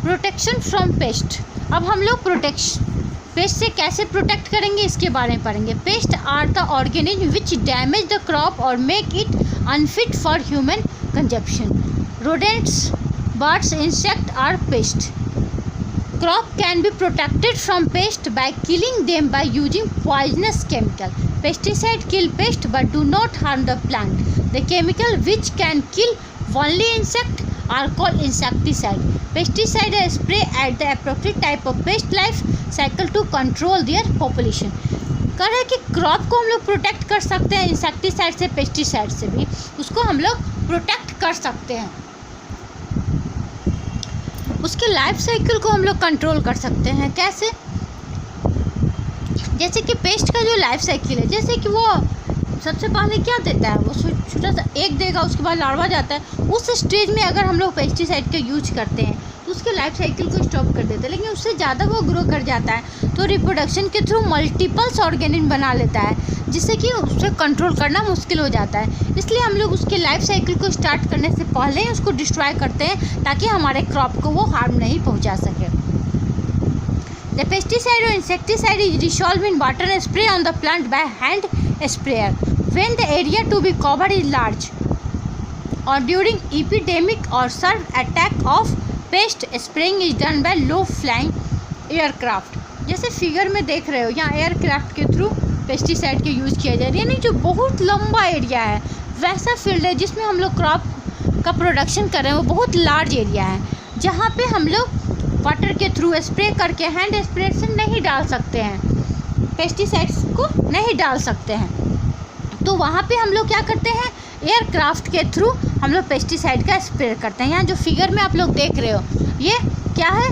Protection from paste. अब हम लोग पेस्ट से कैसे प्रोटेक्ट करेंगे इसके बारे में पढ़ेंगे। Pest are the organism which damage the crop और make it unfit for human consumption. Rodents, birds, insect are pest. Crop can be protected from pest by killing them by using poisonous chemical. Pesticide kill pest but do not harm the plant. The chemical which can kill only insect are called insecticide. Pesticide are spray at the appropriate type of pest life cycle to control their population. कह रहे हैं कि crop को हम लोग protect कर सकते हैं इंसेक्टिसाइड से, पेस्टिसाइड से भी उसको हम लोग प्रोटेक्ट कर सकते हैं। उसके लाइफ साइकिल को हम लोग कंट्रोल कर सकते हैं। कैसे? जैसे कि पेस्ट का जो लाइफ साइकिल है, जैसे कि वो सबसे पहले क्या देता है, वो छोटा सा एक देगा, उसके बाद लार्वा जाता है। उस स्टेज में अगर हम लोग पेस्टिसाइड का यूज करते हैं तो उसके लाइफ साइकिल को स्टॉप कर देता है, लेकिन उससे ज़्यादा वो ग्रो कर जाता है तो रिप्रोडक्शन के थ्रू मल्टीपल्स ऑर्गेनिज्म बना लेता है, जिससे कि उसे कंट्रोल करना मुश्किल हो जाता है। इसलिए हम लोग उसके लाइफ साइकिल को स्टार्ट करने से पहले ही उसको डिस्ट्रॉय करते हैं ताकि हमारे क्रॉप को वो हार्म नहीं पहुंचा सके। द पेस्टिसाइड और insecticide is dissolve in water and spray on the plant by hand sprayer when the area to be covered is large और ड्यूरिंग एपिडेमिक और severe attack of pest spraying is done by low flying aircraft. जैसे figure में देख रहे हो, यहाँ aircraft के through pesticide के यूज़ किया जा रहा है, यानी जो बहुत लंबा एरिया है, वैसा फील्ड है जिसमें हम लोग क्रॉप का प्रोडक्शन कर रहे हैं, वो बहुत लार्ज एरिया है जहाँ पे हम लोग वाटर के थ्रू स्प्रे करके हैंड स्प्रे से नहीं डाल सकते हैं, पेस्टिसाइड्स को नहीं डाल सकते हैं। तो वहाँ पे हम लोग क्या करते हैं, एयरक्राफ्ट के थ्रू हम लोग पेस्टिसाइड का स्प्रे करते हैं। यहाँ जो फिगर में आप लोग देख रहे हो, ये क्या है,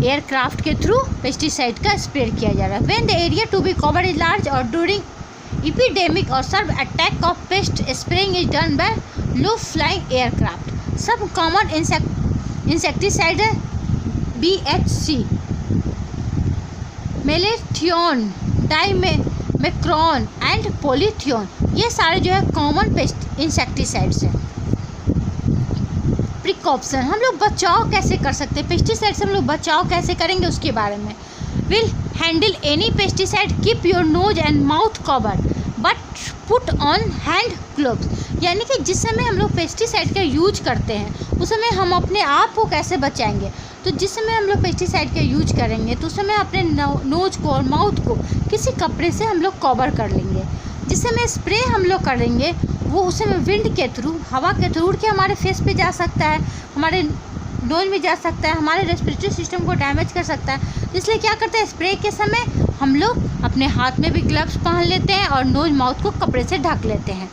एयरक्राफ्ट के थ्रू पेस्टिसाइड का स्प्रे किया जा रहा है। When the area to be covered is large और ड्यूरिंग एपिडेमिक और severe attack of pest spraying is done by low flying aircraft. सब कॉमन इंसेक्टिसाइड है BHC, malathion, dimecron and polithion, ये सारे जो है कॉमन पेस्ट इंसेक्टिसाइड्स हैं। प्रिकॉप्शन, हम लोग बचाव कैसे कर सकते हैं पेस्टिसाइड से, हम लोग बचाव कैसे करेंगे उसके बारे में। Will handle any pesticide, keep your nose and mouth covered but put on hand gloves. यानी कि जिस समय हम लोग पेस्टिसाइड का यूज करते हैं उस समय हम अपने आप को कैसे बचाएंगे। तो जिस समय हम लोग पेस्टिसाइड का यूज करेंगे तो उस समय अपने नोज को और माउथ को किसी कपड़े से हम लोग कवर कर लेंगे। जिस समय स्प्रे हम लोग करेंगे वो उस समय विंड के थ्रू, हवा के थ्रू उड़ के हमारे फेस पे जा सकता है, हमारे नोज में जा सकता है, हमारे रेस्पिरेटरी सिस्टम को डैमेज कर सकता है। इसलिए क्या करते हैं, स्प्रे के समय हम लोग अपने हाथ में भी ग्लव्स पहन लेते हैं और नोज माउथ को कपड़े से ढक लेते हैं।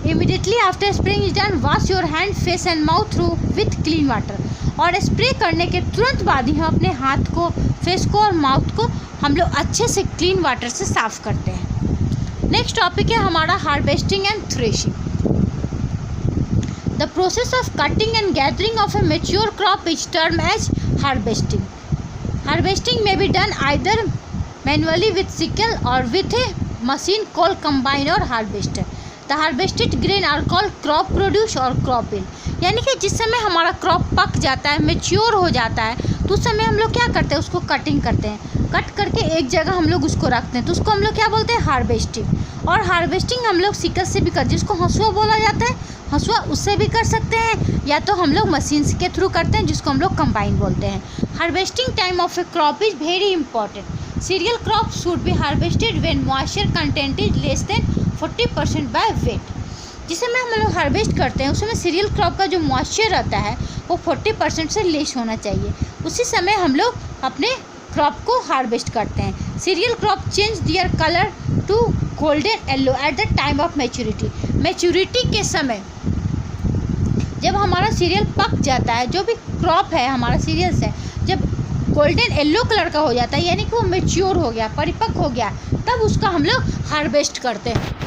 Immediately after spraying is done wash your hand, face and mouth through with clean water. और स्प्रे करने के तुरंत बाद ही हम अपने हाथ को, फेस को और माउथ को हम लोग अच्छे से क्लीन वाटर से साफ़ करते हैं। नेक्स्ट टॉपिक है हमारा harvesting and threshing. The process of cutting and gathering of a mature crop is term as harvesting. Harvesting may be done either manually with sickle और with a machine called combine और harvester. The harvested grain are called crop produce और crop in. यानी कि जिस समय हमारा crop पक जाता है, मेच्योर हो जाता है, तो उस समय हम लोग क्या करते हैं, उसको कटिंग करते हैं। कट करके एक जगह हम लोग उसको रखते हैं तो उसको हम लोग क्या बोलते हैं, हार्वेस्टिंग। और हार्वेस्टिंग हम लोग सिकल से भी कर, जिसको हंसुआ बोला जाता है, हंसुआ उससे भी कर सकते हैं, या तो हम लोग मशीन के थ्रू करते हैं जिसको हम लोग कंबाइन बोलते हैं। Harvesting time of A crop is very important. Cereal crop should be harvested when moisture content is less than 40% by weight. जिस समय हम लोग हार्वेस्ट करते हैं उस समय सीरियल क्रॉप का जो मॉइस्चर रहता है वो 40% से लेस होना चाहिए। उसी समय हम लोग अपने क्रॉप को हार्वेस्ट करते हैं। Cereal crop change their colour to golden yellow at the time of maturity. Maturity के समय जब हमारा सीरियल पक जाता है, जो भी क्रॉप है हमारा सीरियल्स है, जब गोल्डन येलो कलर का हो जाता है यानी कि वो मैच्योर हो गया, परिपक्व हो गया, तब उसका हम लोग हार्वेस्ट करते हैं।